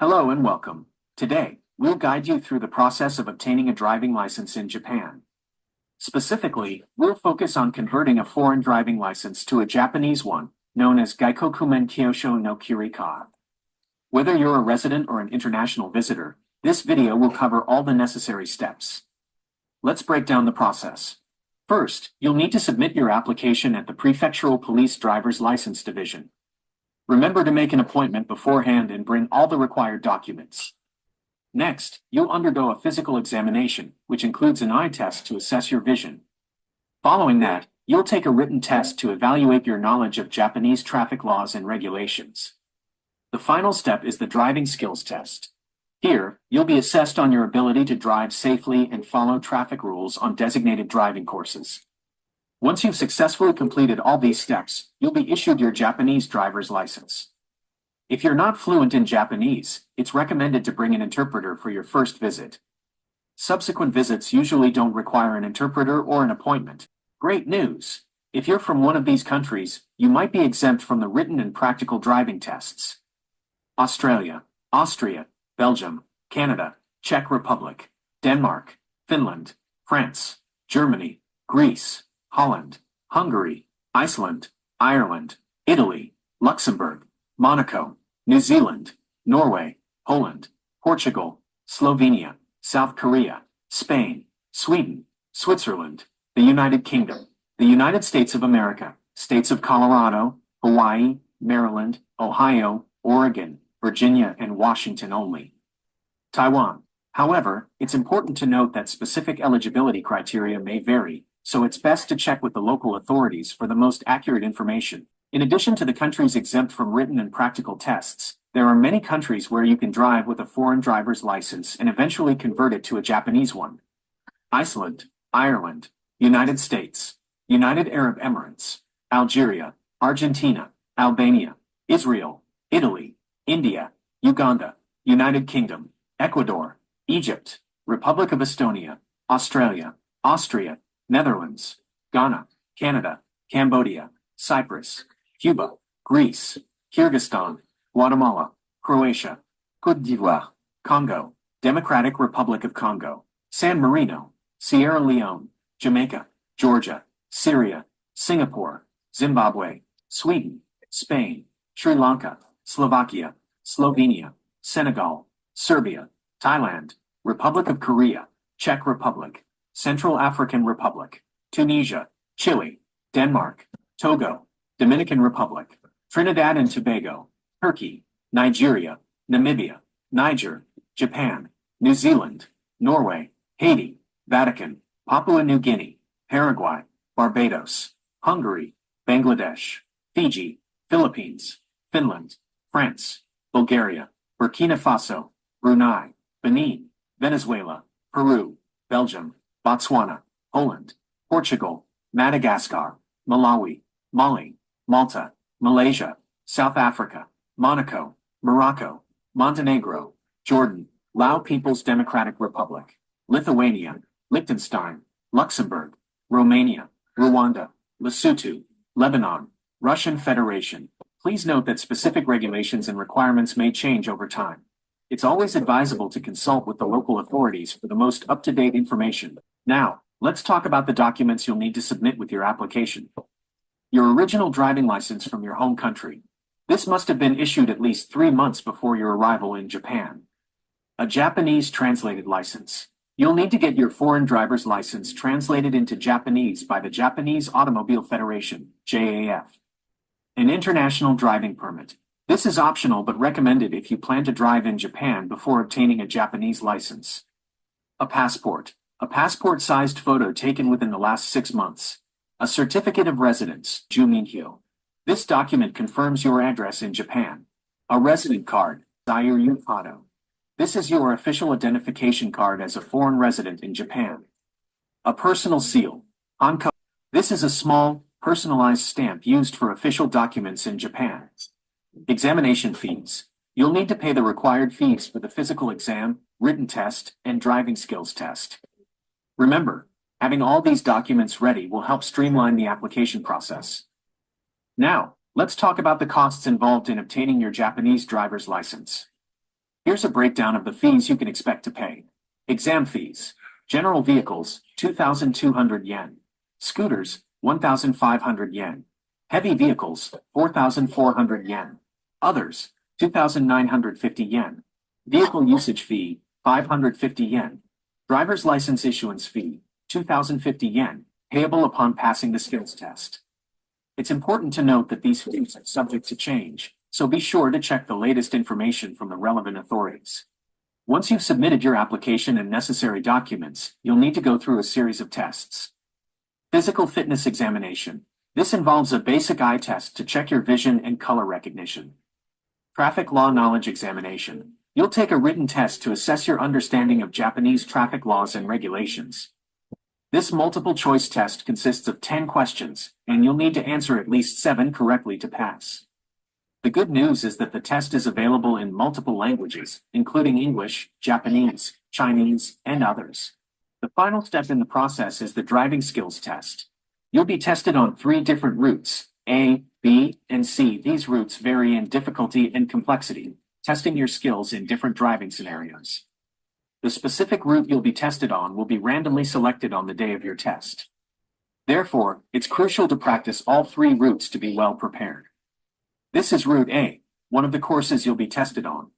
Hello and welcome. Today, we'll guide you through the process of obtaining a driving license in Japan. Specifically, we'll focus on converting a foreign driving license to a Japanese one, known as Gaikokumen Kyosho no Kirika. Whether you're a resident or an international visitor, this video will cover all the necessary steps. Let's break down the process. First, you'll need to submit your application at the Prefectural Police Driver's License Division. Remember to make an appointment beforehand and bring all the required documents. Next, you'll undergo a physical examination, which includes an eye test to assess your vision. Following that, you'll take a written test to evaluate your knowledge of Japanese traffic laws and regulations. The final step is the driving skills test. Here, you'll be assessed on your ability to drive safely and follow traffic rules on designated driving courses. Once you've successfully completed all these steps, you'll be issued your Japanese driver's license. If you're not fluent in Japanese, it's recommended to bring an interpreter for your first visit. Subsequent visits usually don't require an interpreter or an appointment. Great news! If you're from one of these countries, you might be exempt from the written and practical driving tests. Australia, Austria, Belgium, Canada, Czech Republic, Denmark, Finland, France, Germany, Greece, Holland, Hungary, Iceland, Ireland, Italy, Luxembourg, Monaco, New Zealand, Norway, Poland, Portugal, Slovenia, South Korea, Spain, Sweden, Switzerland, the United Kingdom, the United States of America, states of Colorado, Hawaii, Maryland, Ohio, Oregon, Virginia, and Washington only. Taiwan. However, it's important to note that specific eligibility criteria may vary, so it's best to check with the local authorities for the most accurate information. In addition to the countries exempt from written and practical tests, there are many countries where you can drive with a foreign driver's license and eventually convert it to a Japanese one. Iceland, Ireland, United States, United Arab Emirates, Algeria, Argentina, Albania, Israel, Italy, India, Uganda, United Kingdom, Ecuador, Egypt, Republic of Estonia, Australia, Austria, Netherlands, Ghana, Canada, Cambodia, Cyprus, Cuba, Greece, Kyrgyzstan, Guatemala, Croatia, Côte d'Ivoire, Congo, Democratic Republic of Congo, San Marino, Sierra Leone, Jamaica, Georgia, Syria, Singapore, Zimbabwe, Sweden, Spain, Sri Lanka, Slovakia, Slovenia, Senegal, Serbia, Thailand, Republic of Korea, Czech Republic, Central African Republic, Tunisia, Chile, Denmark, Togo, Dominican Republic, Trinidad and Tobago, Turkey, Nigeria, Namibia, Niger, Japan, New Zealand, Norway, Haiti, Vatican, Papua New Guinea, Paraguay, Barbados, Hungary, Bangladesh, Fiji, Philippines, Finland, France, Bulgaria, Burkina Faso, Brunei, Benin, Venezuela, Peru, Belgium, Botswana, Poland, Portugal, Madagascar, Malawi, Mali, Malta, Malaysia, South Africa, Monaco, Morocco, Montenegro, Jordan, Lao People's Democratic Republic, Lithuania, Liechtenstein, Luxembourg, Romania, Rwanda, Lesotho, Lebanon, Russian Federation. Please note that specific regulations and requirements may change over time. It's always advisable to consult with the local authorities for the most up-to-date information. Now, let's talk about the documents you'll need to submit with your application. Your original driving license from your home country. This must have been issued at least 3 months before your arrival in Japan. A Japanese translated license. You'll need to get your foreign driver's license translated into Japanese by the Japanese Automobile Federation, JAF. An international driving permit. This is optional but recommended if you plan to drive in Japan before obtaining a Japanese license. A passport. A passport-sized photo taken within the last 6 months. A certificate of residence, Juminhyo. This document confirms your address in Japan. A resident card, Zairyu Kado. This is your official identification card as a foreign resident in Japan. A personal seal, Hanko. This is a small, personalized stamp used for official documents in Japan. Examination fees. You'll need to pay the required fees for the physical exam, written test, and driving skills test. Remember, having all these documents ready will help streamline the application process. Now, let's talk about the costs involved in obtaining your Japanese driver's license. Here's a breakdown of the fees you can expect to pay. Exam fees. General vehicles, 2,200 yen. Scooters, 1,500 yen. Heavy vehicles, 4,400 yen. Others, 2,950 yen. Vehicle usage fee, 550 yen. Driver's license issuance fee, 2,050 yen, payable upon passing the skills test. It's important to note that these fees are subject to change, so be sure to check the latest information from the relevant authorities. Once you've submitted your application and necessary documents, you'll need to go through a series of tests. Physical fitness examination. This involves a basic eye test to check your vision and color recognition. Traffic law knowledge examination. You'll take a written test to assess your understanding of Japanese traffic laws and regulations. This multiple choice test consists of 10 questions, and you'll need to answer at least 7 correctly to pass. The good news is that the test is available in multiple languages, including English, Japanese, Chinese, and others. The final step in the process is the driving skills test. You'll be tested on 3 different routes, A, B, and C. These routes vary in difficulty and complexity, testing your skills in different driving scenarios. The specific route you'll be tested on will be randomly selected on the day of your test. Therefore, it's crucial to practice all 3 routes to be well prepared. This is Route A, one of the courses you'll be tested on.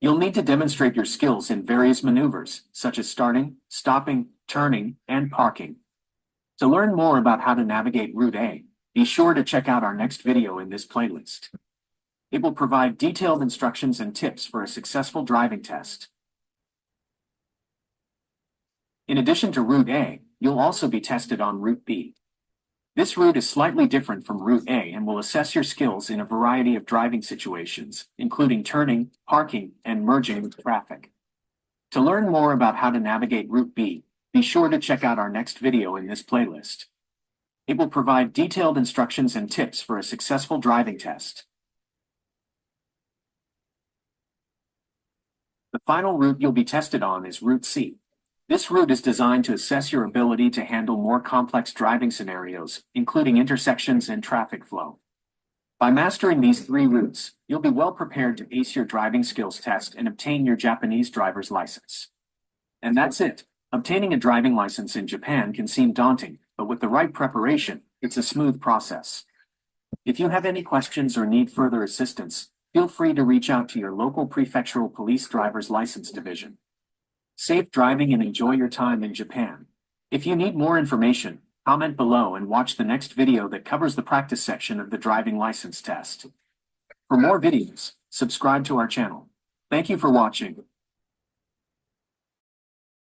You'll need to demonstrate your skills in various maneuvers, such as starting, stopping, turning, and parking. To learn more about how to navigate Route A, be sure to check out our next video in this playlist. It will provide detailed instructions and tips for a successful driving test. In addition to Route A, you'll also be tested on Route B. This route is slightly different from Route A and will assess your skills in a variety of driving situations, including turning, parking, and merging with traffic. To learn more about how to navigate Route B, be sure to check out our next video in this playlist. It will provide detailed instructions and tips for a successful driving test. The final route you'll be tested on is Route C. This route is designed to assess your ability to handle more complex driving scenarios, including intersections and traffic flow. By mastering these 3 routes, you'll be well prepared to ace your driving skills test and obtain your Japanese driver's license. And that's it. Obtaining a driving license in Japan can seem daunting, but with the right preparation, it's a smooth process. If you have any questions or need further assistance, feel free to reach out to your local prefectural police driver's license division. Safe driving and enjoy your time in Japan. If you need more information, comment below and watch the next video that covers the practice section of the driving license test. For more videos, subscribe to our channel. Thank you for watching.